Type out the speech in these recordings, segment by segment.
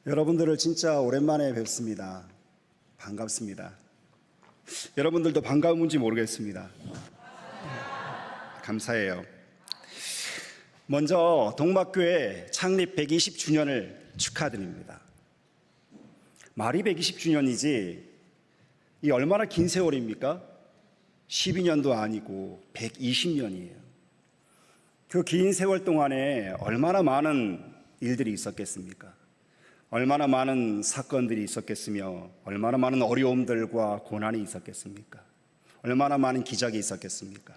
여러분들을 진짜 오랜만에 뵙습니다. 반갑습니다. 여러분들도 반가운지 모르겠습니다. 감사해요. 먼저 동막교회 창립 120주년을 축하드립니다. 말이 120주년이지 이 얼마나 긴 세월입니까? 12년도 아니고 120년이에요. 그 긴 세월 동안에 얼마나 많은 일들이 있었겠습니까? 얼마나 많은 사건들이 있었겠으며 얼마나 많은 어려움들과 고난이 있었겠습니까? 얼마나 많은 기적이 있었겠습니까?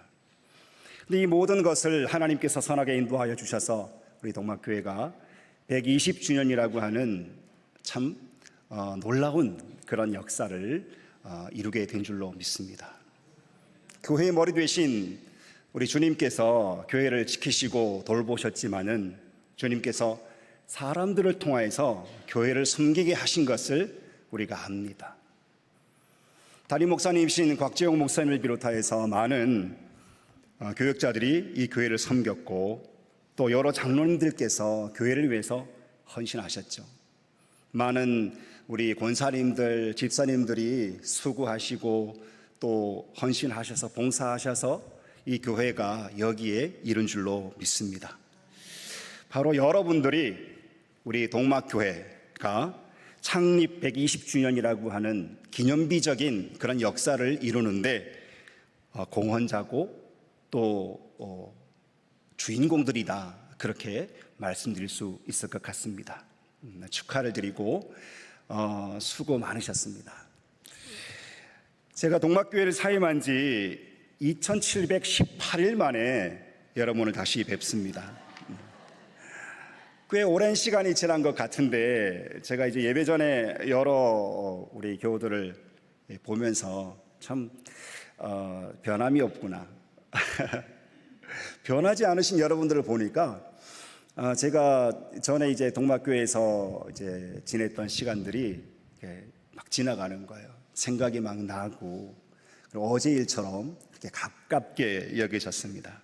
근데 이 모든 것을 하나님께서 선하게 인도하여 주셔서 우리 동막교회가 120주년이라고 하는 참 놀라운 그런 역사를 이루게 된 줄로 믿습니다. 교회의 머리 되신 우리 주님께서 교회를 지키시고 돌보셨지만은 주님께서 사람들을 통하여서 교회를 섬기게 하신 것을 우리가 압니다. 담임 목사님이신 곽재용 목사님을 비롯하여서 많은 교역자들이 이 교회를 섬겼고 또 여러 장로님들께서 교회를 위해서 헌신하셨죠. 많은 우리 권사님들, 집사님들이 수고하시고 또 헌신하셔서 봉사하셔서 이 교회가 여기에 이른 줄로 믿습니다. 바로 여러분들이 우리 동막교회가 창립 120주년이라고 하는 기념비적인 그런 역사를 이루는데 공헌자고 또 주인공들이다, 그렇게 말씀드릴 수 있을 것 같습니다. 축하를 드리고 수고 많으셨습니다. 제가 동막교회를 사임한 지 2718일 만에 여러분을 다시 뵙습니다. 꽤 오랜 시간이 지난 것 같은데 제가 이제 예배 전에 여러 우리 교우들을 보면서 참 변함이 없구나 변하지 않으신 여러분들을 보니까 제가 전에 이제 동막교회에서 이제 지냈던 시간들이 막 지나가는 거예요. 생각이 막 나고 어제 일처럼 이렇게 가깝게 여기셨습니다.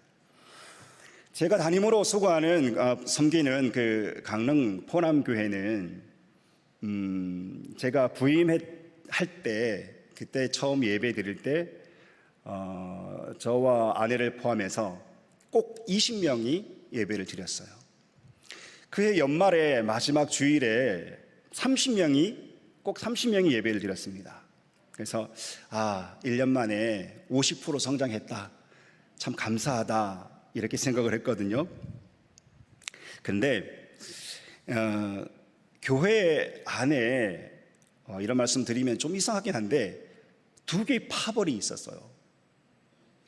제가 담임으로 수고하는 섬기는 그 강릉 포남교회는 제가 부임할 때 그때 처음 예배 드릴 때 저와 아내를 포함해서 꼭 20명이 예배를 드렸어요. 그해 연말에 마지막 주일에 30명이 꼭 30명이 예배를 드렸습니다. 그래서 1년 만에 50% 성장했다, 참 감사하다, 이렇게 생각을 했거든요. 근데 교회 안에 이런 말씀 드리면 좀 이상하긴 한데 두 개의 파벌이 있었어요.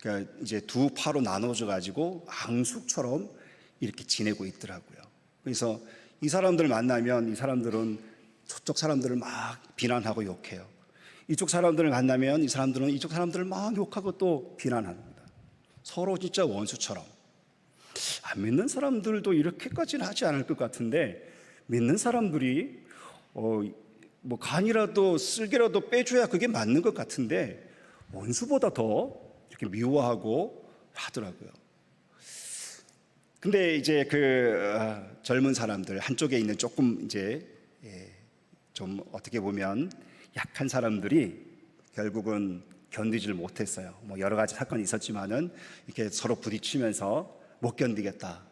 그러니까 이제 두 파로 나눠져 가지고 앙숙처럼 이렇게 지내고 있더라고요. 그래서 이 사람들 만나면 이 사람들은 저쪽 사람들을 막 비난하고 욕해요. 이쪽 사람들을 만나면 이 사람들은 이쪽 사람들을 막 욕하고 또 비난합니다. 서로 진짜 원수처럼. 안 믿는 사람들도 이렇게까지는 하지 않을 것 같은데 믿는 사람들이 뭐 간이라도 쓸개라도 빼줘야 그게 맞는 것 같은데 원수보다 더 이렇게 미워하고 하더라고요. 근데 이제 그 젊은 사람들 한쪽에 있는 조금 이제 좀 어떻게 보면 약한 사람들이 결국은 견디질 못했어요. 뭐 여러 가지 사건이 있었지만은 이렇게 서로 부딪히면서 못 견디겠다,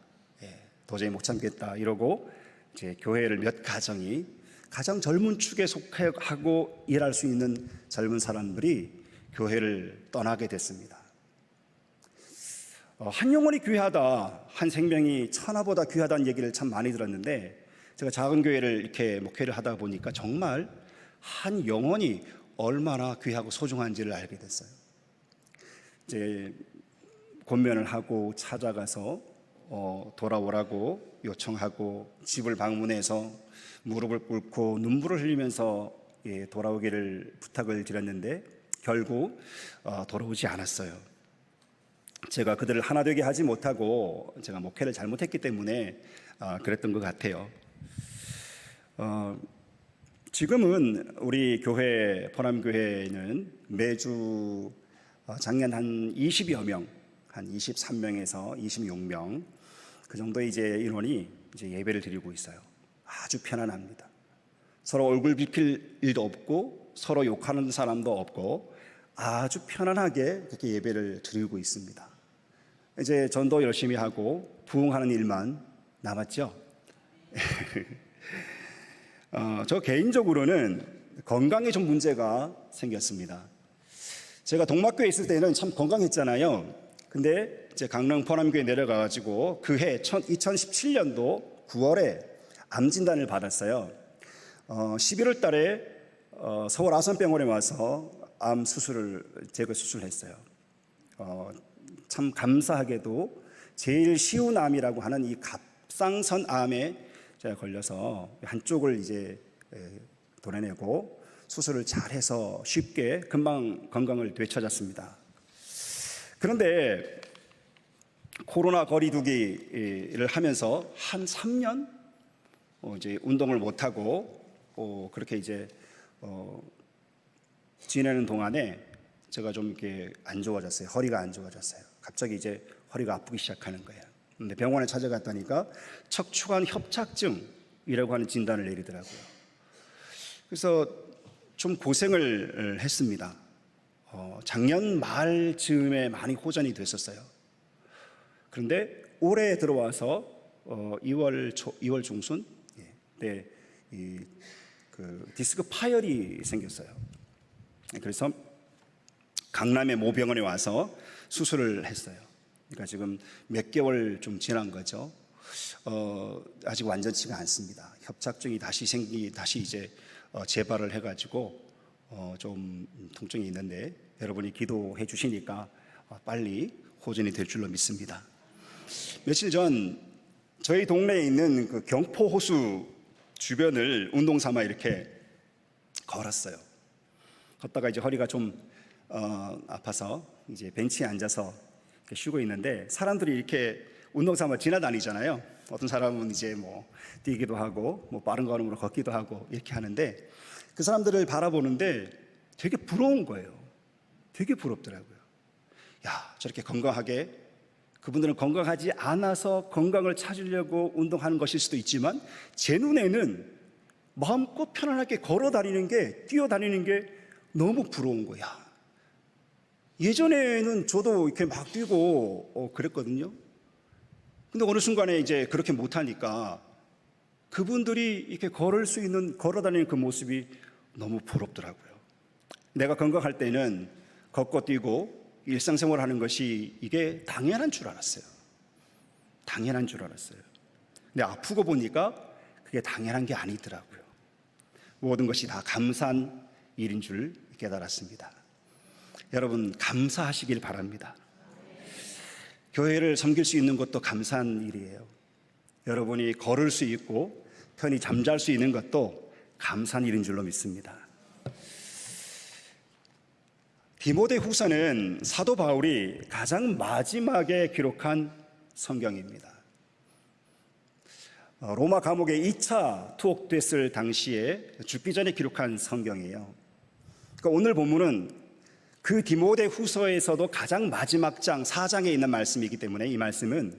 도저히 못 참겠다 이러고 이제 교회를 몇 가정이 가장 젊은 축에 속하고 일할 수 있는 젊은 사람들이 교회를 떠나게 됐습니다. 한 영혼이 귀하다, 한 생명이 천하보다 귀하다는 얘기를 참 많이 들었는데 제가 작은 교회를 이렇게 목회를 하다 보니까 정말 한 영혼이 얼마나 귀하고 소중한지를 알게 됐어요. 이제 권면을 하고 찾아가서 돌아오라고 요청하고 집을 방문해서 무릎을 꿇고 눈물을 흘리면서 돌아오기를 부탁을 드렸는데 결국 돌아오지 않았어요. 제가 그들을 하나 되게 하지 못하고 제가 목회를 잘못했기 때문에 그랬던 것 같아요. 지금은 우리 교회 포남교회는 매주 작년 한 20여 명, 한 23명에서 26명 그 정도의 이제 인원이 이제 예배를 드리고 있어요. 아주 편안합니다. 서로 얼굴 붉힐 일도 없고 서로 욕하는 사람도 없고 아주 편안하게 그렇게 예배를 드리고 있습니다. 이제 전도 열심히 하고 부흥하는 일만 남았죠. 저 개인적으로는 건강에 좀 문제가 생겼습니다. 제가 동막교에 있을 때는 참 건강했잖아요. 근데 이제 강릉 포남교에 내려가가지고 그해 2017년도 9월에 암 진단을 받았어요. 11월 달에 서울 아산병원에 와서 암 수술을 제거 수술했어요. 참 감사하게도 제일 쉬운 암이라고 하는 이 갑상선 암에 제가 걸려서 한쪽을 이제 도려내고 수술을 잘해서 쉽게 금방 건강을 되찾았습니다. 그런데 코로나 거리두기를 하면서 한 3년 이제 운동을 못 하고 그렇게 이제 지내는 동안에 제가 좀 이렇게 안 좋아졌어요. 허리가 안 좋아졌어요. 갑자기 이제 허리가 아프기 시작하는 거예요. 근데 병원에 찾아갔다니까 척추관 협착증이라고 하는 진단을 내리더라고요. 그래서 좀 고생을 했습니다. 작년 말쯤에 많이 호전이 됐었어요. 그런데 올해 들어와서 2월 중순 때 그 디스크 파열이 생겼어요. 그래서 강남의 모병원에 와서 수술을 했어요. 그러니까 지금 몇 개월 좀 지난 거죠. 아직 완전치가 않습니다. 협착증이 다시 이제 재발을 해가지고 좀 통증이 있는데 여러분이 기도해 주시니까 빨리 호전이 될 줄로 믿습니다. 며칠 전 저희 동네에 있는 그 경포 호수 주변을 운동 삼아 이렇게 걸었어요. 걷다가 이제 허리가 좀 아파서 이제 벤치에 앉아서 쉬고 있는데 사람들이 이렇게 운동 삼아 지나다니잖아요. 어떤 사람은 이제 뭐 뛰기도 하고 뭐 빠른 걸음으로 걷기도 하고 이렇게 하는데 그 사람들을 바라보는데 되게 부러운 거예요. 되게 부럽더라고요. 야, 저렇게 건강하게, 그분들은 건강하지 않아서 건강을 찾으려고 운동하는 것일 수도 있지만 제 눈에는 마음껏 편안하게 걸어 다니는 게, 뛰어 다니는 게 너무 부러운 거야. 예전에는 저도 이렇게 막 뛰고 그랬거든요. 근데 어느 순간에 이제 그렇게 못하니까 그분들이 이렇게 걸어 다니는 그 모습이 너무 부럽더라고요. 내가 건강할 때는 걷고 뛰고 일상생활 하는 것이 이게 당연한 줄 알았어요. 당연한 줄 알았어요. 근데 아프고 보니까 그게 당연한 게 아니더라고요. 모든 것이 다 감사한 일인 줄 깨달았습니다. 여러분, 감사하시길 바랍니다. 교회를 섬길 수 있는 것도 감사한 일이에요. 여러분이 걸을 수 있고 편히 잠잘 수 있는 것도 감사한 일인 줄로 믿습니다. 디모데후서는 사도 바울이 가장 마지막에 기록한 성경입니다. 로마 감옥에 2차 투옥됐을 당시에 죽기 전에 기록한 성경이에요. 그러니까 오늘 본문은 그 디모데후서에서도 가장 마지막 장 4장에 있는 말씀이기 때문에 이 말씀은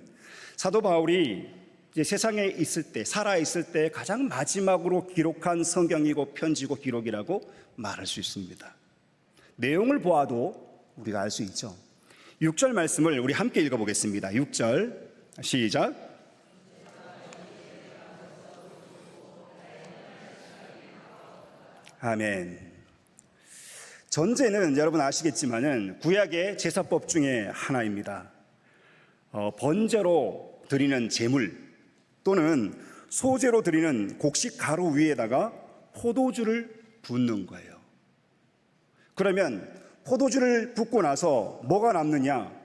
사도 바울이 이제 세상에 있을 때, 살아 있을 때 가장 마지막으로 기록한 성경이고 편지고 기록이라고 말할 수 있습니다. 내용을 보아도 우리가 알 수 있죠. 6절 말씀을 우리 함께 읽어보겠습니다. 6절 시작. 아멘. 전제는 여러분 아시겠지만은 구약의 제사법 중에 하나입니다. 번제로 드리는 제물 또는 소제로 드리는 곡식 가루 위에다가 포도주를 붓는 거예요. 그러면 포도주를 붓고 나서 뭐가 남느냐?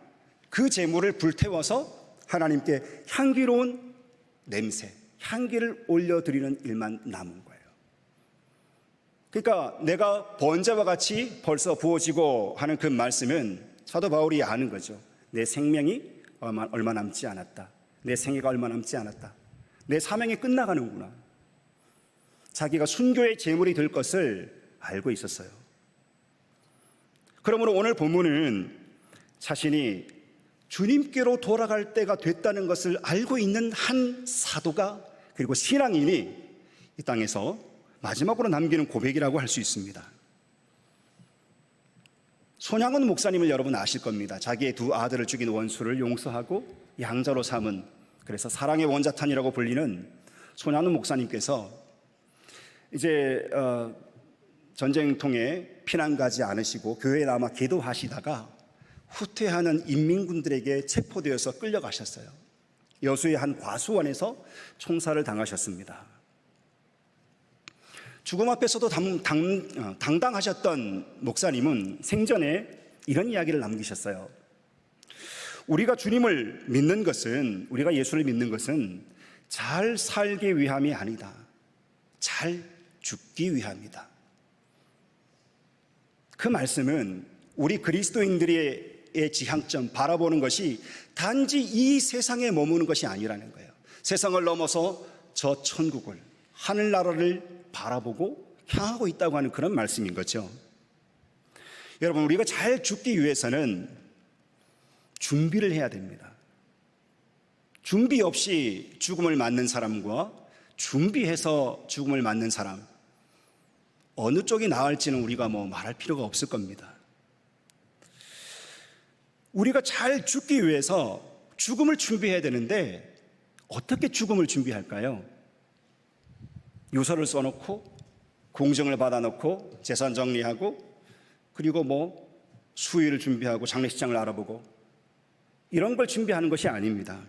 그 제물을 불태워서 하나님께 향기로운 냄새, 향기를 올려드리는 일만 남은 거예요. 그러니까 내가 번제와 같이 벌써 부어지고 하는 그 말씀은 사도 바울이 아는 거죠. 내 생명이 얼마 남지 않았다. 내 생애가 얼마 남지 않았다. 내 사명이 끝나가는구나. 자기가 순교의 제물이 될 것을 알고 있었어요. 그러므로 오늘 본문은 자신이 주님께로 돌아갈 때가 됐다는 것을 알고 있는 한 사도가, 그리고 신앙인이 이 땅에서 마지막으로 남기는 고백이라고 할 수 있습니다. 손양원 목사님을 여러분 아실 겁니다. 자기의 두 아들을 죽인 원수를 용서하고 양자로 삼은, 그래서 사랑의 원자탄이라고 불리는 손양원 목사님께서 이제 전쟁통에 피난 가지 않으시고 교회에 남아 기도하시다가 후퇴하는 인민군들에게 체포되어서 끌려가셨어요. 여수의 한 과수원에서 총살을 당하셨습니다. 죽음 앞에서도 당당하셨던 목사님은 생전에 이런 이야기를 남기셨어요. 우리가 주님을 믿는 것은, 우리가 예수를 믿는 것은 잘 살기 위함이 아니다. 잘 죽기 위함이다. 그 말씀은 우리 그리스도인들의 지향점, 바라보는 것이 단지 이 세상에 머무는 것이 아니라는 거예요. 세상을 넘어서 저 천국을, 하늘나라를 바라보고 향하고 있다고 하는 그런 말씀인 거죠. 여러분, 우리가 잘 죽기 위해서는 준비를 해야 됩니다. 준비 없이 죽음을 맞는 사람과 준비해서 죽음을 맞는 사람, 어느 쪽이 나을지는 우리가 말할 필요가 없을 겁니다. 우리가 잘 죽기 위해서 죽음을 준비해야 되는데 어떻게 죽음을 준비할까요? 유서를 써놓고 공증을 받아놓고 재산 정리하고 그리고 수의를 준비하고 장례식장을 알아보고 이런 걸 준비하는 것이 아닙니다.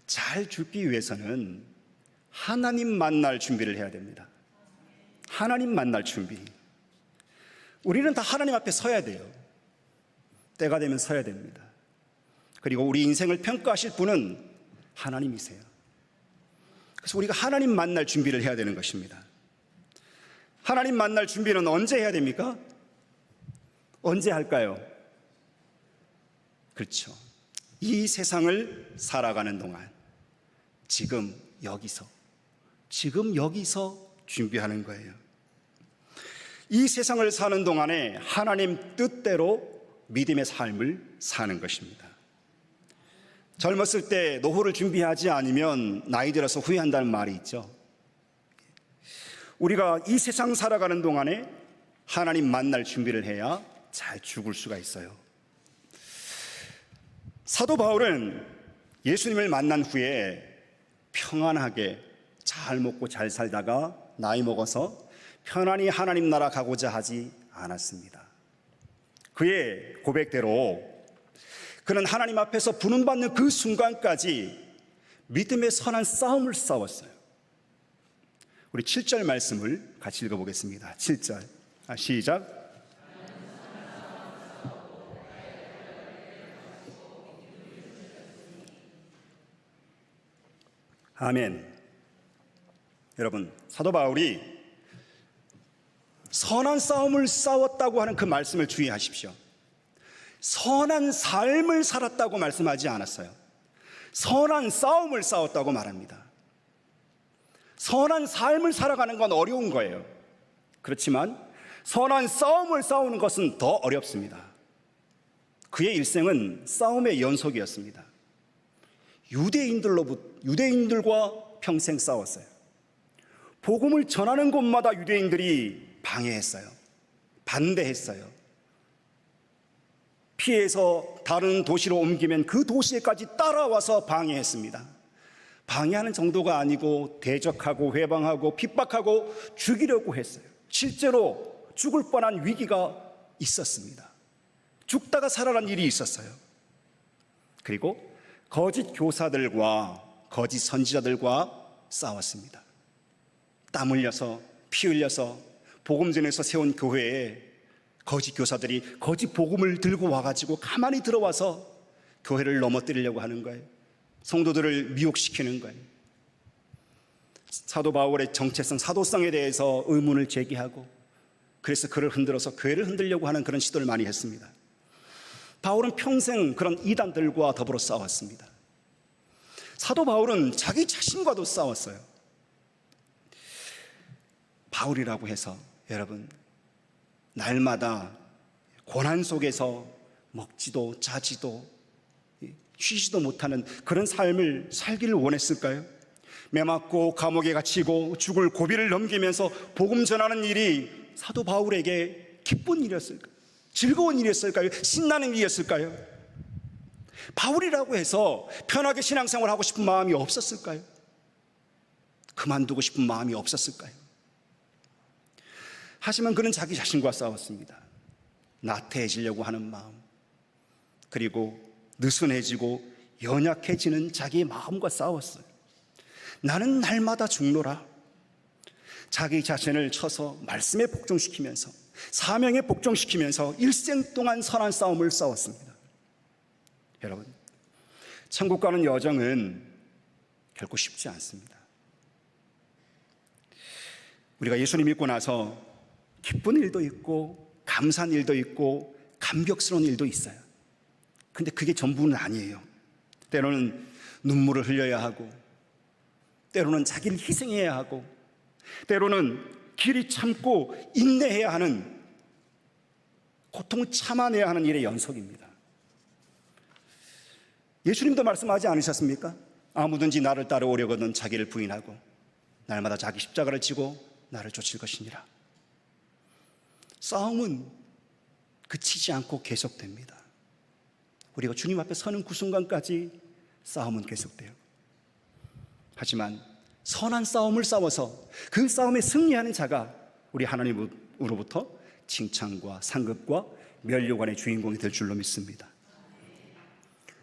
잘 죽기 위해서는 하나님 만날 준비를 해야 됩니다. 하나님 만날 준비. 우리는 다 하나님 앞에 서야 돼요. 때가 되면 서야 됩니다. 그리고 우리 인생을 평가하실 분은 하나님이세요. 그래서 우리가 하나님 만날 준비를 해야 되는 것입니다. 하나님 만날 준비는 언제 해야 됩니까? 언제 할까요? 그렇죠. 이 세상을 살아가는 동안, 지금 여기서 준비하는 거예요. 이 세상을 사는 동안에 하나님 뜻대로 믿음의 삶을 사는 것입니다. 젊었을 때 노후를 준비하지 않으면 나이 들어서 후회한다는 말이 있죠. 우리가 이 세상 살아가는 동안에 하나님 만날 준비를 해야 잘 죽을 수가 있어요. 사도 바울은 예수님을 만난 후에 평안하게 잘 먹고 잘 살다가 나이 먹어서 편안히 하나님 나라 가고자 하지 않았습니다. 그의 고백대로 그는 하나님 앞에서 부름받는 그 순간까지 믿음의 선한 싸움을 싸웠어요. 우리 7절 말씀을 같이 읽어보겠습니다. 7절 시작. 아멘. 여러분, 사도 바울이 선한 싸움을 싸웠다고 하는 그 말씀을 주의하십시오. 선한 삶을 살았다고 말씀하지 않았어요. 선한 싸움을 싸웠다고 말합니다. 선한 삶을 살아가는 건 어려운 거예요. 그렇지만 선한 싸움을 싸우는 것은 더 어렵습니다. 그의 일생은 싸움의 연속이었습니다. 유대인들과 평생 싸웠어요. 복음을 전하는 곳마다 유대인들이 방해했어요. 반대했어요. 피해서 다른 도시로 옮기면 그 도시에까지 따라와서 방해했습니다. 방해하는 정도가 아니고 대적하고 회방하고 핍박하고 죽이려고 했어요. 실제로 죽을 뻔한 위기가 있었습니다. 죽다가 살아난 일이 있었어요. 그리고 거짓 교사들과 거짓 선지자들과 싸웠습니다. 땀 흘려서 피 흘려서 복음 전에서 세운 교회에 거짓 교사들이 거짓 복음을 들고 와가지고 가만히 들어와서 교회를 넘어뜨리려고 하는 거예요. 성도들을 미혹시키는 거예요. 사도 바울의 정체성, 사도성에 대해서 의문을 제기하고 그래서 그를 흔들어서 교회를 흔들려고 하는 그런 시도를 많이 했습니다. 바울은 평생 그런 이단들과 더불어 싸웠습니다. 사도 바울은 자기 자신과도 싸웠어요. 바울이라고 해서 여러분, 날마다 고난 속에서 먹지도 자지도 쉬지도 못하는 그런 삶을 살기를 원했을까요? 매맞고 감옥에 갇히고 죽을 고비를 넘기면서 복음 전하는 일이 사도 바울에게 기쁜 일이었을까요? 즐거운 일이었을까요? 신나는 일이었을까요? 바울이라고 해서 편하게 신앙생활을 하고 싶은 마음이 없었을까요? 그만두고 싶은 마음이 없었을까요? 하지만 그는 자기 자신과 싸웠습니다. 나태해지려고 하는 마음, 그리고 느슨해지고 연약해지는 자기의 마음과 싸웠어요. 나는 날마다 죽노라. 자기 자신을 쳐서 말씀에 복종시키면서, 사명에 복종시키면서 일생 동안 선한 싸움을 싸웠습니다. 여러분, 천국 가는 여정은 결코 쉽지 않습니다. 우리가 예수님 믿고 나서 기쁜 일도 있고 감사한 일도 있고 감격스러운 일도 있어요. 근데 그게 전부는 아니에요. 때로는 눈물을 흘려야 하고, 때로는 자기를 희생해야 하고, 때로는 길이 참고 인내해야 하는, 고통을 참아내야 하는 일의 연속입니다. 예수님도 말씀하지 않으셨습니까? 아무든지 나를 따라오려거든 자기를 부인하고 날마다 자기 십자가를 지고 나를 쫓을 것이니라. 싸움은 그치지 않고 계속됩니다. 우리가 주님 앞에 서는 그 순간까지 싸움은 계속돼요. 하지만 선한 싸움을 싸워서 그 싸움에 승리하는 자가 우리 하나님으로부터 칭찬과 상급과 면류관의 주인공이 될 줄로 믿습니다.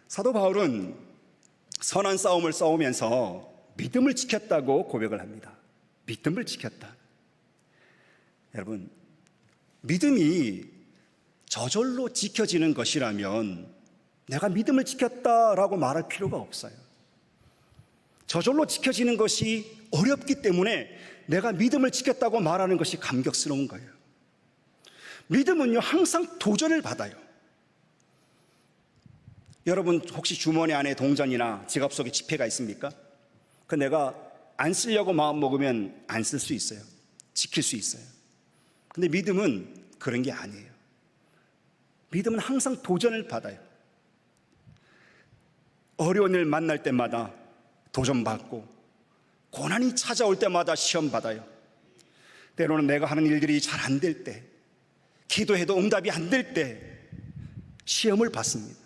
사도 바울은 선한 싸움을 싸우면서 믿음을 지켰다고 고백을 합니다. 믿음을 지켰다. 여러분, 믿음이 저절로 지켜지는 것이라면 내가 믿음을 지켰다라고 말할 필요가 없어요. 저절로 지켜지는 것이 어렵기 때문에 내가 믿음을 지켰다고 말하는 것이 감격스러운 거예요. 믿음은요, 항상 도전을 받아요. 여러분, 혹시 주머니 안에 동전이나 지갑 속에 지폐가 있습니까? 그 내가 안 쓰려고 마음 먹으면 안 쓸 수 있어요. 지킬 수 있어요. 근데 믿음은 그런 게 아니에요. 믿음은 항상 도전을 받아요. 어려운 일 만날 때마다 도전받고, 고난이 찾아올 때마다 시험받아요. 때로는 내가 하는 일들이 잘 안 될 때, 기도해도 응답이 안 될 때 시험을 받습니다.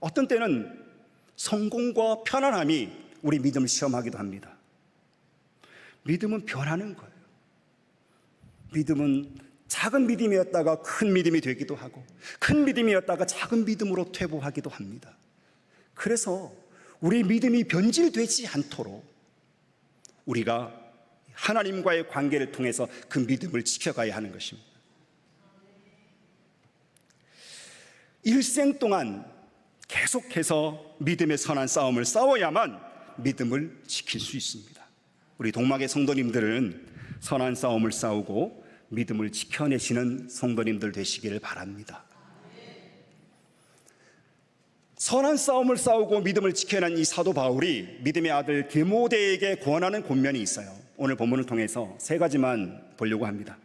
어떤 때는 성공과 편안함이 우리 믿음을 시험하기도 합니다. 믿음은 변하는 거예요. 믿음은 작은 믿음이었다가 큰 믿음이 되기도 하고, 큰 믿음이었다가 작은 믿음으로 퇴보하기도 합니다. 그래서 우리 믿음이 변질되지 않도록 우리가 하나님과의 관계를 통해서 그 믿음을 지켜가야 하는 것입니다. 일생 동안 계속해서 믿음의 선한 싸움을 싸워야만 믿음을 지킬 수 있습니다. 우리 동막의 성도님들은 선한 싸움을 싸우고 믿음을 지켜내시는 성도님들 되시기를 바랍니다. 선한 싸움을 싸우고 믿음을 지켜낸 이 사도 바울이 믿음의 아들 디모데에게 권하는 권면이 있어요. 오늘 본문을 통해서 세 가지만 보려고 합니다.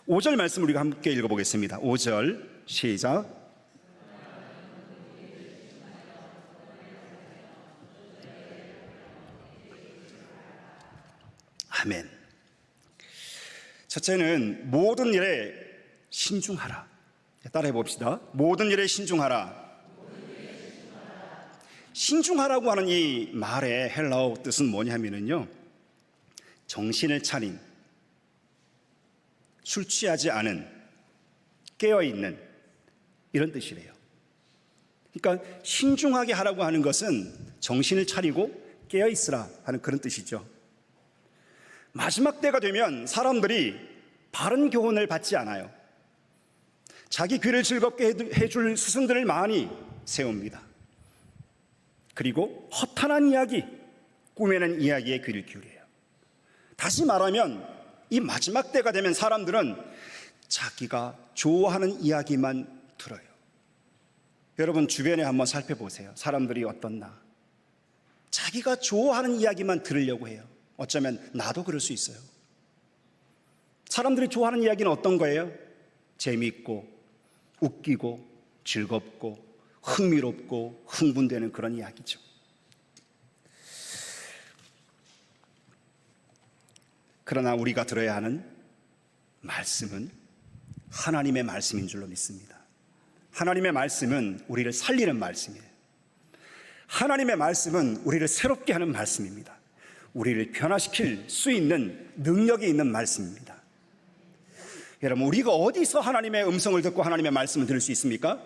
5절 말씀 우리가 함께 읽어보겠습니다. 5절 시작. 아멘. 첫째는 모든 일에 신중하라. 따라해 봅시다. 모든 일에 신중하라. 신중하라고 하는 이 말의 헬라어 뜻은 뭐냐면요, 정신을 차린, 술 취하지 않은, 깨어있는, 이런 뜻이래요. 그러니까 신중하게 하라고 하는 것은 정신을 차리고 깨어있으라 하는 그런 뜻이죠. 마지막 때가 되면 사람들이 바른 교훈을 받지 않아요. 자기 귀를 즐겁게 해줄 스승들을 많이 세웁니다. 그리고 허탄한 이야기, 꾸며낸 이야기에 귀를 기울여요. 다시 말하면 이 마지막 때가 되면 사람들은 자기가 좋아하는 이야기만 들어요. 여러분 주변에 한번 살펴보세요. 사람들이 어떻나? 자기가 좋아하는 이야기만 들으려고 해요. 어쩌면 나도 그럴 수 있어요. 사람들이 좋아하는 이야기는 어떤 거예요? 재미있고 웃기고 즐겁고 흥미롭고 흥분되는 그런 이야기죠. 그러나 우리가 들어야 하는 말씀은 하나님의 말씀인 줄로 믿습니다. 하나님의 말씀은 우리를 살리는 말씀이에요. 하나님의 말씀은 우리를 새롭게 하는 말씀입니다. 우리를 변화시킬 수 있는 능력이 있는 말씀입니다. 여러분, 우리가 어디서 하나님의 음성을 듣고 하나님의 말씀을 들을 수 있습니까?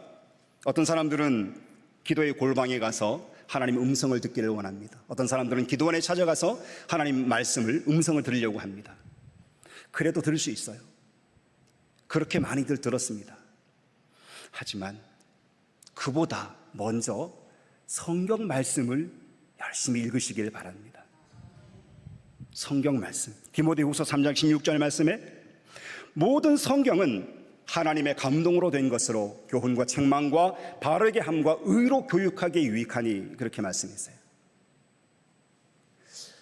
어떤 사람들은 기도의 골방에 가서 하나님의 음성을 듣기를 원합니다. 어떤 사람들은 기도원에 찾아가서 하나님 말씀을 음성을 들으려고 합니다. 그래도 들을 수 있어요. 그렇게 많이들 들었습니다. 하지만 그보다 먼저 성경 말씀을 열심히 읽으시길 바랍니다. 성경 말씀, 디모데후서 3장 16절 말씀에 모든 성경은 하나님의 감동으로 된 것으로 교훈과 책망과 바르게 함과 의로 교육하기에 유익하니, 그렇게 말씀했어요.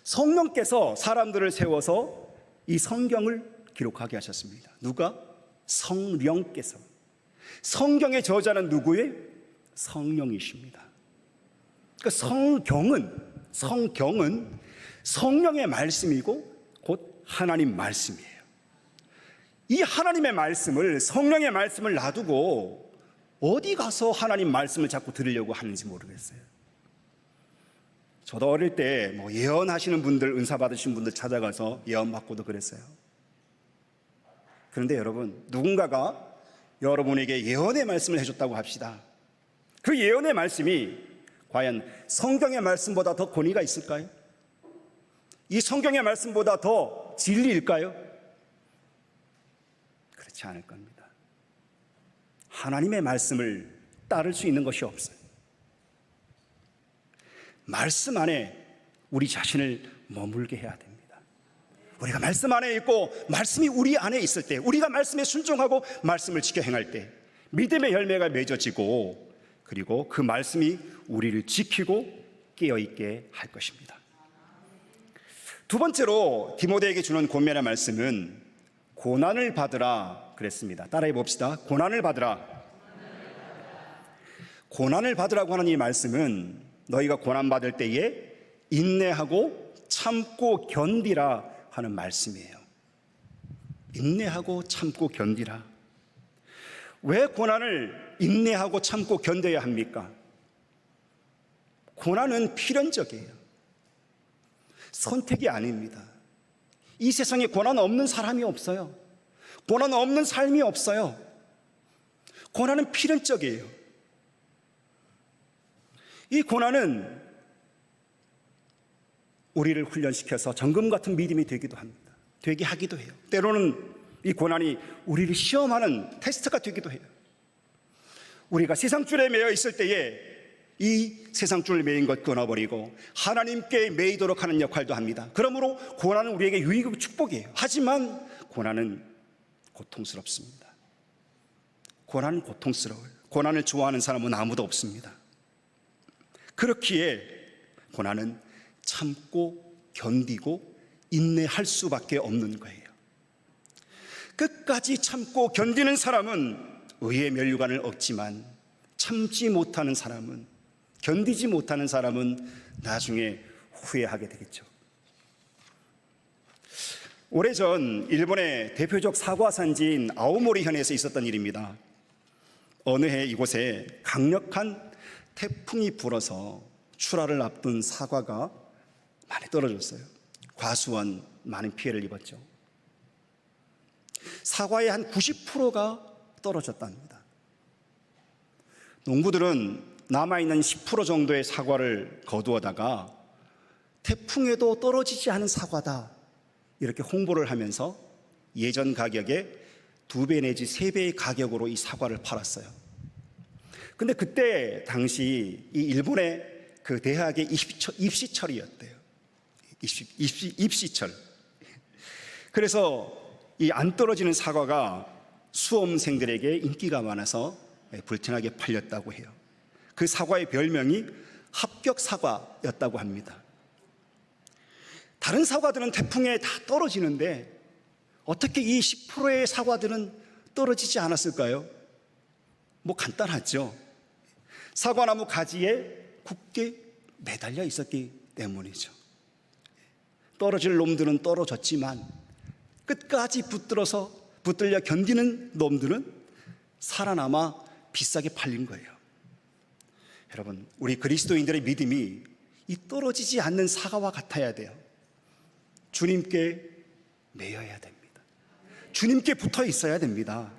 성령께서 사람들을 세워서 이 성경을 기록하게 하셨습니다. 누가? 성령께서. 성경의 저자는 누구예요? 성령이십니다. 그러니까 성경은 성령의 말씀이고 곧 하나님 말씀이에요. 이 하나님의 말씀을, 성령의 말씀을 놔두고 어디 가서 하나님 말씀을 자꾸 들으려고 하는지 모르겠어요. 저도 어릴 때 예언하시는 분들, 은사 받으신 분들 찾아가서 예언 받고도 그랬어요. 그런데 여러분, 누군가가 여러분에게 예언의 말씀을 해줬다고 합시다. 그 예언의 말씀이 과연 성경의 말씀보다 더 권위가 있을까요? 이 성경의 말씀보다 더 진리일까요? 그렇지 않을 겁니다. 하나님의 말씀을 따를 수 있는 것이 없어요. 말씀 안에 우리 자신을 머물게 해야 됩니다. 우리가 말씀 안에 있고 말씀이 우리 안에 있을 때, 우리가 말씀에 순종하고 말씀을 지켜 행할 때 믿음의 열매가 맺어지고, 그리고 그 말씀이 우리를 지키고 깨어있게 할 것입니다. 두 번째로 디모데에게 주는 권면의 말씀은 고난을 받으라 그랬습니다. 따라해 봅시다. 고난을 받으라. 고난을 받으라고 하는 이 말씀은 너희가 고난받을 때에 인내하고 참고 견디라 하는 말씀이에요. 인내하고 참고 견디라. 왜 고난을 인내하고 참고 견뎌야 합니까? 고난은 필연적이에요. 선택이 아닙니다. 이 세상에 고난 없는 사람이 없어요. 고난 없는 삶이 없어요. 고난은 필연적이에요. 이 고난은 우리를 훈련시켜서 정금 같은 믿음이 되기도 합니다. 되게 하기도 해요. 때로는 이 고난이 우리를 시험하는 테스트가 되기도 해요. 우리가 세상줄에 매여 있을 때에 이 세상줄을 매인 것 끊어버리고 하나님께 매이도록 하는 역할도 합니다. 그러므로 고난은 우리에게 유익이고 축복이에요. 하지만 고난은 고통스럽습니다. 고난은 고통스러워요. 고난을 좋아하는 사람은 아무도 없습니다. 그렇기에 고난은 참고 견디고 인내할 수밖에 없는 거예요. 끝까지 참고 견디는 사람은 의의 면류관을 얻지만 참지 못하는 사람은, 견디지 못하는 사람은 나중에 후회하게 되겠죠. 오래전 일본의 대표적 사과 산지인 아오모리 현에서 있었던 일입니다. 어느 해 이곳에 강력한 태풍이 불어서 출하를 앞둔 사과가 많이 떨어졌어요. 과수원 많은 피해를 입었죠. 사과의 한 90%가 떨어졌답니다. 농부들은 남아있는 10% 정도의 사과를 거두어다가 태풍에도 떨어지지 않은 사과다 이렇게 홍보를 하면서 예전 가격의 2배 내지 3배의 가격으로 이 사과를 팔았어요. 근데 그때 당시 이 일본의 그 대학의 입시철이었대요. 입시철. 그래서 이 안 떨어지는 사과가 수험생들에게 인기가 많아서 불티나게 팔렸다고 해요. 그 사과의 별명이 합격 사과였다고 합니다. 다른 사과들은 태풍에 다 떨어지는데 어떻게 이 10%의 사과들은 떨어지지 않았을까요? 간단하죠. 사과나무 가지에 굳게 매달려 있었기 때문이죠. 떨어질 놈들은 떨어졌지만 끝까지 붙들려 견디는 놈들은 살아남아 비싸게 팔린 거예요. 여러분, 우리 그리스도인들의 믿음이 이 떨어지지 않는 사과와 같아야 돼요. 주님께 매여야 됩니다. 주님께 붙어 있어야 됩니다.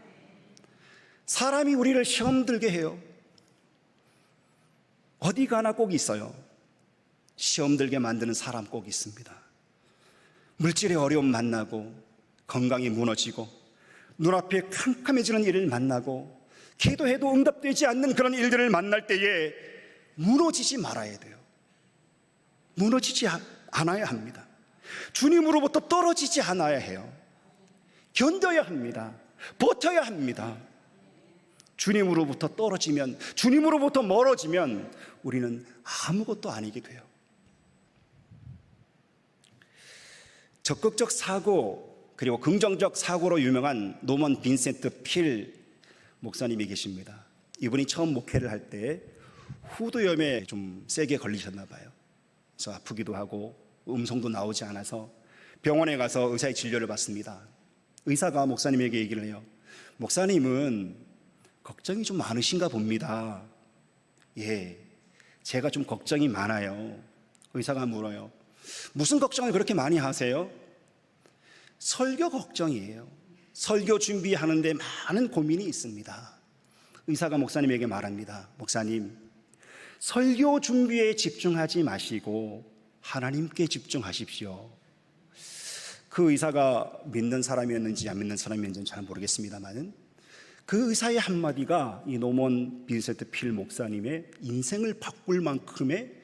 사람이 우리를 시험 들게 해요. 어디 가나 꼭 있어요. 시험 들게 만드는 사람 꼭 있습니다. 물질의 어려움 만나고, 건강이 무너지고, 눈앞에 캄캄해지는 일을 만나고, 기도해도 응답되지 않는 그런 일들을 만날 때에 무너지지 말아야 돼요. 무너지지 않아야 합니다. 주님으로부터 떨어지지 않아야 해요. 견뎌야 합니다. 버텨야 합니다. 주님으로부터 떨어지면, 주님으로부터 멀어지면 우리는 아무것도 아니게 돼요. 적극적 사고, 그리고 긍정적 사고로 유명한 노먼 빈센트 필 목사님이 계십니다. 이분이 처음 목회를 할 때 후두염에 좀 세게 걸리셨나 봐요. 그래서 아프기도 하고 음성도 나오지 않아서 병원에 가서 의사의 진료를 받습니다. 의사가 목사님에게 얘기를 해요. 목사님은 걱정이 좀 많으신가 봅니다. 예, 제가 좀 걱정이 많아요. 의사가 물어요. 무슨 걱정을 그렇게 많이 하세요? 설교 걱정이에요. 설교 준비하는데 많은 고민이 있습니다. 의사가 목사님에게 말합니다. 목사님, 설교 준비에 집중하지 마시고 하나님께 집중하십시오. 그 의사가 믿는 사람이었는지 안 믿는 사람이었는지는 잘 모르겠습니다만, 그 의사의 한마디가 이 노먼 빈센트 필 목사님의 인생을 바꿀 만큼의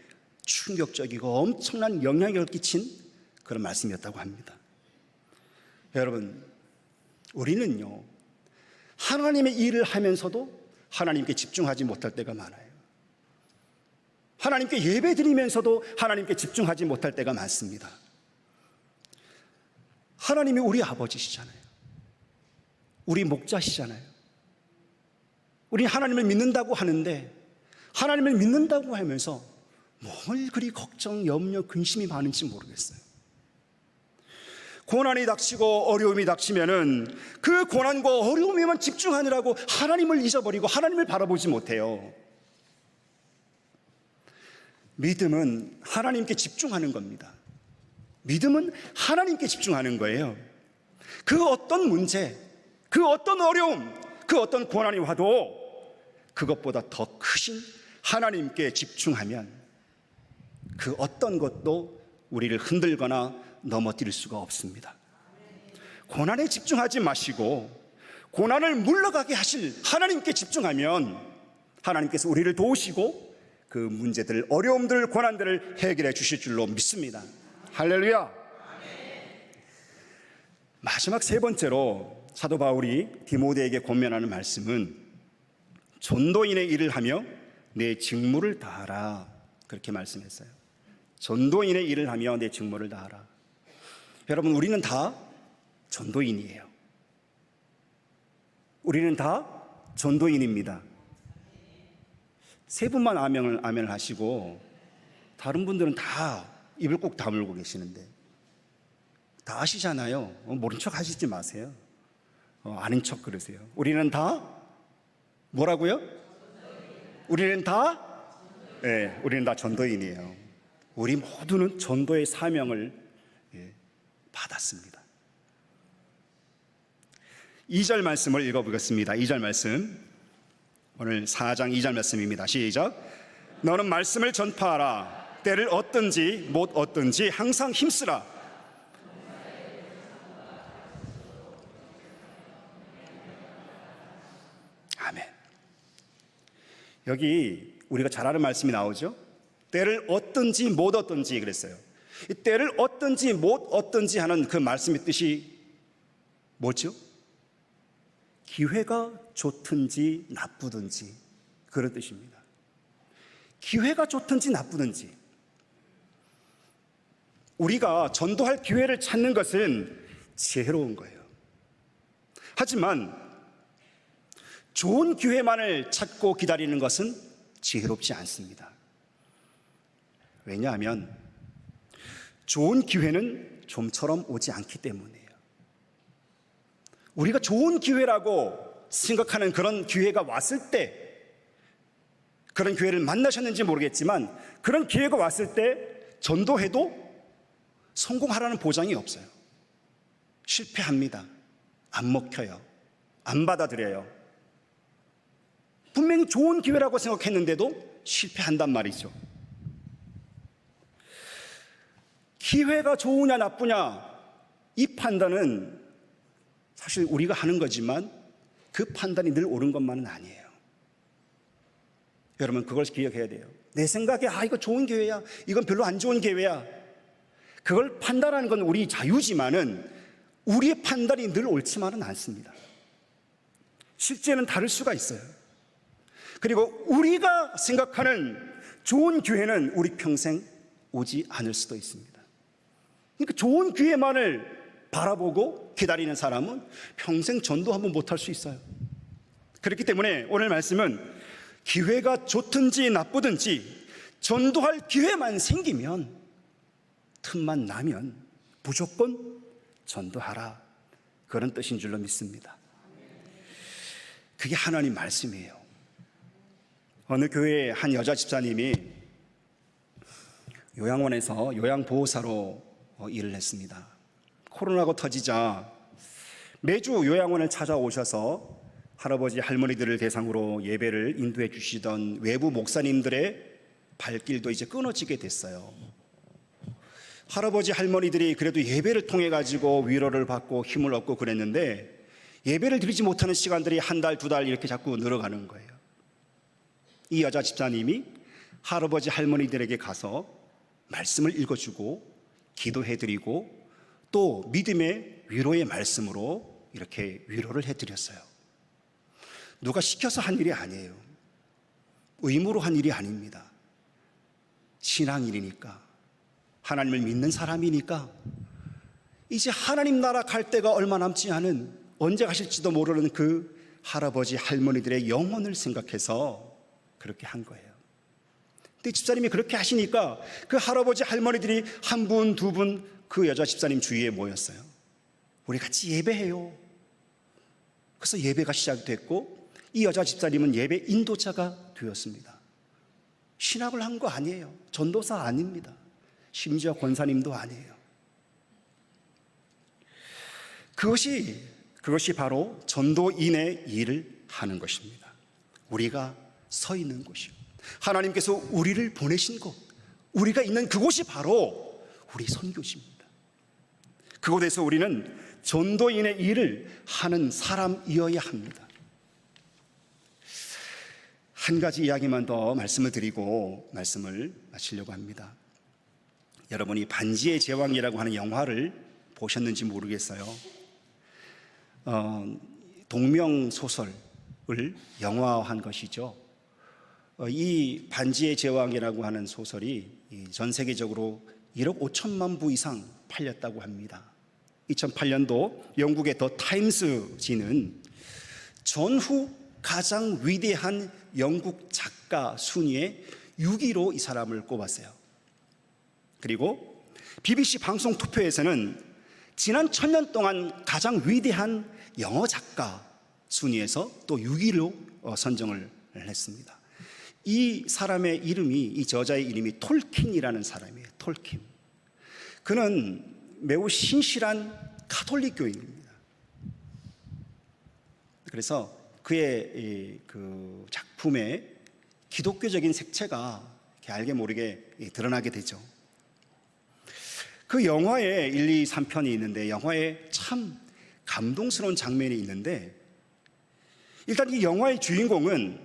충격적이고 엄청난 영향력을 끼친 그런 말씀이었다고 합니다. 여러분, 우리는요, 하나님의 일을 하면서도 하나님께 집중하지 못할 때가 많아요. 하나님께 예배 드리면서도 하나님께 집중하지 못할 때가 많습니다. 하나님이 우리 아버지시잖아요. 우리 목자시잖아요. 우리 하나님을 믿는다고 하는데, 하나님을 믿는다고 하면서 뭘 그리 걱정, 염려, 근심이 많은지 모르겠어요. 고난이 닥치고 어려움이 닥치면은 그 고난과 어려움에만 집중하느라고 하나님을 잊어버리고 하나님을 바라보지 못해요. 믿음은 하나님께 집중하는 겁니다. 믿음은 하나님께 집중하는 거예요. 그 어떤 문제, 그 어떤 어려움, 그 어떤 고난이 와도 그것보다 더 크신 하나님께 집중하면 그 어떤 것도 우리를 흔들거나 넘어뜨릴 수가 없습니다. 고난에 집중하지 마시고 고난을 물러가게 하실 하나님께 집중하면 하나님께서 우리를 도우시고 그 문제들, 어려움들, 고난들을 해결해 주실 줄로 믿습니다. 할렐루야. 마지막 세 번째로 사도 바울이 디모데에게 권면하는 말씀은 전도인의 일을 하며 내 직무를 다하라, 그렇게 말씀했어요. 전도인의 일을 하며 내 직무를 다하라. 여러분, 우리는 다 전도인이에요. 우리는 다 전도인입니다. 세 분만 아멘을 하시고 다른 분들은 다 입을 꼭 다물고 계시는데, 다 아시잖아요. 모른 척 하시지 마세요. 아는 척 그러세요. 우리는 다 뭐라고요? 우리는 다 우리는 다 전도인이에요. 우리 모두는 전도의 사명을 받았습니다. 2절 말씀을 읽어보겠습니다. 2절 말씀, 오늘 4장 2절 말씀입니다. 시작. 너는 말씀을 전파하라. 때를 얻든지 못 얻든지 항상 힘쓰라. 아멘. 여기 우리가 잘 아는 말씀이 나오죠. 때를 얻든지 못 얻든지 그랬어요. 이 때를 얻든지 못 얻든지 하는 그 말씀의 뜻이 뭐죠? 기회가 좋든지 나쁘든지 그런 뜻입니다. 기회가 좋든지 나쁘든지 우리가 전도할 기회를 찾는 것은 지혜로운 거예요. 하지만 좋은 기회만을 찾고 기다리는 것은 지혜롭지 않습니다. 왜냐하면 좋은 기회는 좀처럼 오지 않기 때문이에요. 우리가 좋은 기회라고 생각하는 그런 기회가 왔을 때, 그런 기회를 만나셨는지 모르겠지만 그런 기회가 왔을 때 전도해도 성공하라는 보장이 없어요. 실패합니다. 안 먹혀요. 안 받아들여요. 분명히 좋은 기회라고 생각했는데도 실패한단 말이죠. 기회가 좋으냐 나쁘냐, 이 판단은 사실 우리가 하는 거지만 그 판단이 늘 옳은 것만은 아니에요. 여러분, 그걸 기억해야 돼요. 내 생각에 이거 좋은 기회야, 이건 별로 안 좋은 기회야, 그걸 판단하는 건 우리 자유지만은 우리의 판단이 늘 옳지만은 않습니다. 실제는 다를 수가 있어요. 그리고 우리가 생각하는 좋은 기회는 우리 평생 오지 않을 수도 있습니다. 그러니까 좋은 기회만을 바라보고 기다리는 사람은 평생 전도 한번 못할 수 있어요. 그렇기 때문에 오늘 말씀은 기회가 좋든지 나쁘든지 전도할 기회만 생기면, 틈만 나면 무조건 전도하라, 그런 뜻인 줄로 믿습니다. 그게 하나님 말씀이에요. 어느 교회의 한 여자 집사님이 요양원에서 요양보호사로 일을 했습니다. 코로나가 터지자 매주 요양원을 찾아오셔서 할아버지 할머니들을 대상으로 예배를 인도해 주시던 외부 목사님들의 발길도 이제 끊어지게 됐어요. 할아버지 할머니들이 그래도 예배를 통해 가지고 위로를 받고 힘을 얻고 그랬는데 예배를 드리지 못하는 시간들이 한 달, 두 달 이렇게 자꾸 늘어가는 거예요. 이 여자 집사님이 할아버지 할머니들에게 가서 말씀을 읽어주고 기도해드리고 또 믿음의 위로의 말씀으로 이렇게 위로를 해드렸어요. 누가 시켜서 한 일이 아니에요. 의무로 한 일이 아닙니다. 신앙일이니까, 하나님을 믿는 사람이니까, 이제 하나님 나라 갈 때가 얼마 남지 않은, 언제 가실지도 모르는 그 할아버지 할머니들의 영혼을 생각해서 그렇게 한 거예요. 근데 집사님이 그렇게 하시니까 그 할아버지 할머니들이 한 분, 두 분 그 여자 집사님 주위에 모였어요. 우리 같이 예배해요. 그래서 예배가 시작됐고 이 여자 집사님은 예배 인도자가 되었습니다. 신학을 한 거 아니에요. 전도사 아닙니다. 심지어 권사님도 아니에요. 그것이 바로 전도인의 일을 하는 것입니다. 우리가 서 있는 곳이요, 하나님께서 우리를 보내신 곳, 우리가 있는 그곳이 바로 우리 선교지입니다. 그곳에서 우리는 전도인의 일을 하는 사람이어야 합니다. 한 가지 이야기만 더 말씀을 드리고 말씀을 마치려고 합니다. 여러분이 반지의 제왕이라고 하는 영화를 보셨는지 모르겠어요. 동명소설을 영화화한 것이죠. 이 반지의 제왕이라고 하는 소설이 전 세계적으로 1억 5천만 부 이상 팔렸다고 합니다. 2008년도 영국의 더 타임스지는 전후 가장 위대한 영국 작가 순위에 6위로 이 사람을 꼽았어요. 그리고 BBC 방송 투표에서는 지난 1000년 동안 가장 위대한 영어 작가 순위에서 또 6위로 선정을 했습니다. 이 사람의 이름이, 이 저자의 이름이 톨킨이라는 사람이에요. 톨킨. 그는 매우 신실한 가톨릭 교인입니다. 그래서 그의 그 작품에 기독교적인 색채가 이렇게 알게 모르게 드러나게 되죠. 그 영화에 1, 2, 3편이 있는데 영화에 참 감동스러운 장면이 있는데, 일단 이 영화의 주인공은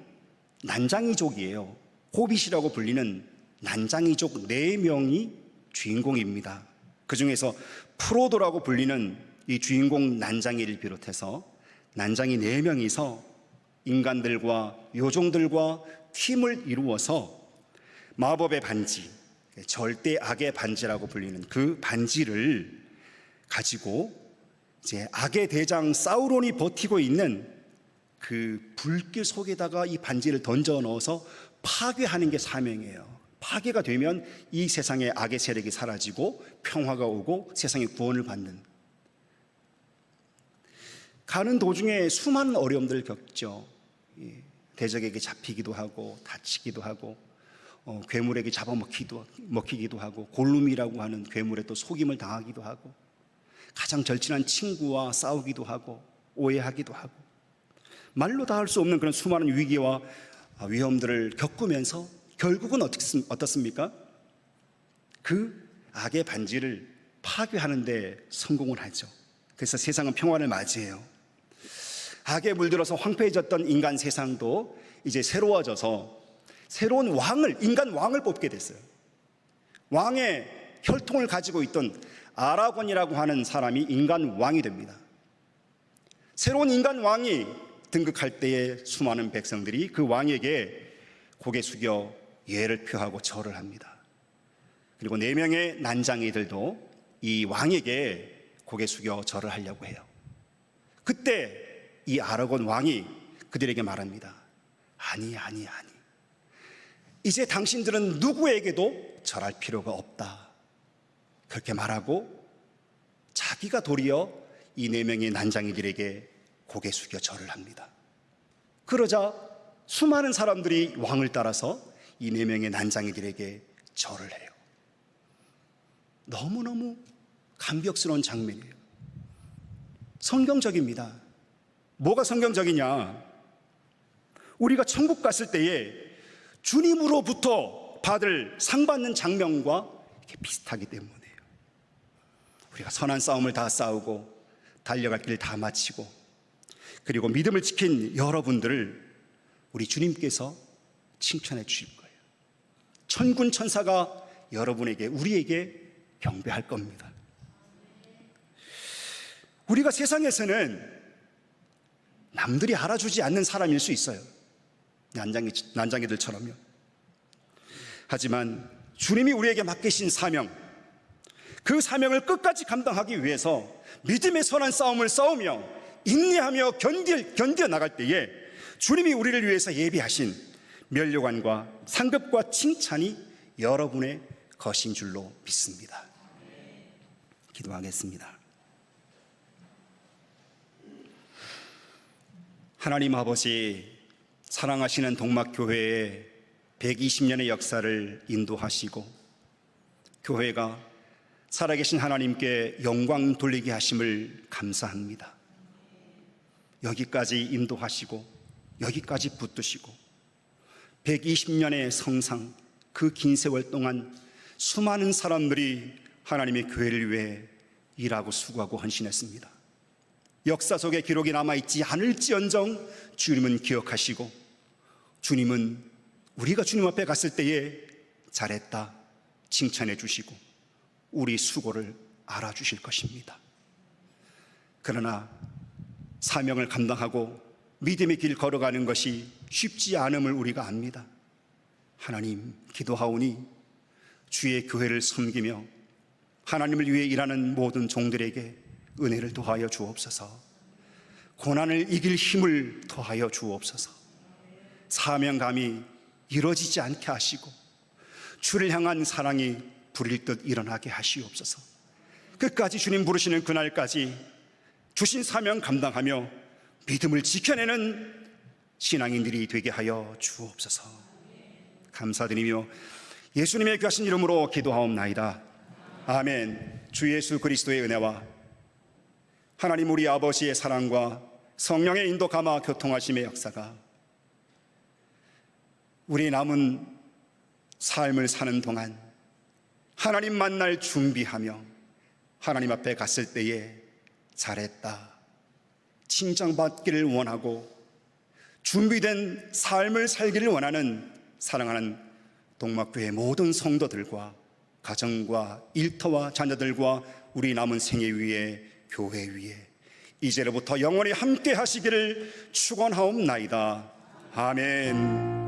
난장이족이에요. 호빗이라고 불리는 난장이족 4명이 주인공입니다. 그 중에서 프로도라고 불리는 이 주인공 난장이를 비롯해서 난장이 4명이서 인간들과 요종들과 팀을 이루어서 마법의 반지, 절대 악의 반지라고 불리는 그 반지를 가지고 이제 악의 대장 사우론이 버티고 있는 그 불길 속에다가 이 반지를 던져 넣어서 파괴하는 게 사명이에요. 파괴가 되면 이 세상의 악의 세력이 사라지고 평화가 오고 세상의 구원을 받는, 가는 도중에 수많은 어려움들을 겪죠. 대적에게 잡히기도 하고 다치기도 하고 괴물에게 잡아먹히기도 하고 골룸이라고 하는 괴물에 또 속임을 당하기도 하고 가장 절친한 친구와 싸우기도 하고 오해하기도 하고 말로 다 할 수 없는 그런 수많은 위기와 위험들을 겪으면서 결국은 어떻습니까? 그 악의 반지를 파괴하는 데 성공을 하죠. 그래서 세상은 평화를 맞이해요. 악에 물들어서 황폐해졌던 인간 세상도 이제 새로워져서 새로운 인간 왕을 뽑게 됐어요. 왕의 혈통을 가지고 있던 아라곤이라고 하는 사람이 인간 왕이 됩니다. 새로운 인간 왕이 등극할 때에 수많은 백성들이 그 왕에게 고개 숙여 예를 표하고 절을 합니다. 그리고 4명의 난장이들도 이 왕에게 고개 숙여 절을 하려고 해요. 그때 이 아라곤 왕이 그들에게 말합니다. 아니. 이제 당신들은 누구에게도 절할 필요가 없다. 그렇게 말하고 자기가 도리어 이 4명의 난장이들에게 고개 숙여 절을 합니다. 그러자 수많은 사람들이 왕을 따라서 이 4명의 난장이들에게 절을 해요. 너무너무 감격스러운 장면이에요. 성경적입니다. 뭐가 성경적이냐? 우리가 천국 갔을 때에 주님으로부터 받을 상 받는 장면과 비슷하기 때문이에요. 우리가 선한 싸움을 다 싸우고 달려갈 길 다 마치고 그리고 믿음을 지킨 여러분들을 우리 주님께서 칭찬해 주실 거예요. 천군 천사가 우리에게 경배할 겁니다. 우리가 세상에서는 남들이 알아주지 않는 사람일 수 있어요. 난장이들처럼요. 하지만 주님이 우리에게 맡기신 사명, 그 사명을 끝까지 감당하기 위해서 믿음의 선한 싸움을 싸우며 인내하며 견뎌 나갈 때에 주님이 우리를 위해서 예비하신 면류관과 상급과 칭찬이 여러분의 것인 줄로 믿습니다. 기도하겠습니다. 하나님 아버지, 사랑하시는 동막교회의 120년의 역사를 인도하시고 교회가 살아계신 하나님께 영광 돌리게 하심을 감사합니다. 여기까지 인도하시고 여기까지 붙드시고 120년의 성상, 그 긴 세월 동안 수많은 사람들이 하나님의 교회를 위해 일하고 수고하고 헌신했습니다. 역사 속에 기록이 남아있지 않을지언정 주님은 기억하시고 주님은 우리가 주님 앞에 갔을 때에 잘했다 칭찬해 주시고 우리 수고를 알아주실 것입니다. 그러나 사명을 감당하고 믿음의 길 걸어가는 것이 쉽지 않음을 우리가 압니다. 하나님, 기도하오니 주의 교회를 섬기며 하나님을 위해 일하는 모든 종들에게 은혜를 더하여 주옵소서. 고난을 이길 힘을 더하여 주옵소서. 사명감이 이루어지지 않게 하시고 주를 향한 사랑이 불일 듯 일어나게 하시옵소서. 끝까지 주님 부르시는 그날까지 주신 사명 감당하며 믿음을 지켜내는 신앙인들이 되게 하여 주옵소서. 감사드리며 예수님의 귀하신 이름으로 기도하옵나이다. 아멘. 주 예수 그리스도의 은혜와 하나님 우리 아버지의 사랑과 성령의 인도 감화 교통하심의 역사가 우리 남은 삶을 사는 동안 하나님 만날 준비하며 하나님 앞에 갔을 때에 잘했다 칭찬받기를 원하고 준비된 삶을 살기를 원하는 사랑하는 동막교회 모든 성도들과 가정과 일터와 자녀들과 우리 남은 생애 위에 교회 위에 이제로부터 영원히 함께 하시기를 축원하옵나이다. 아멘.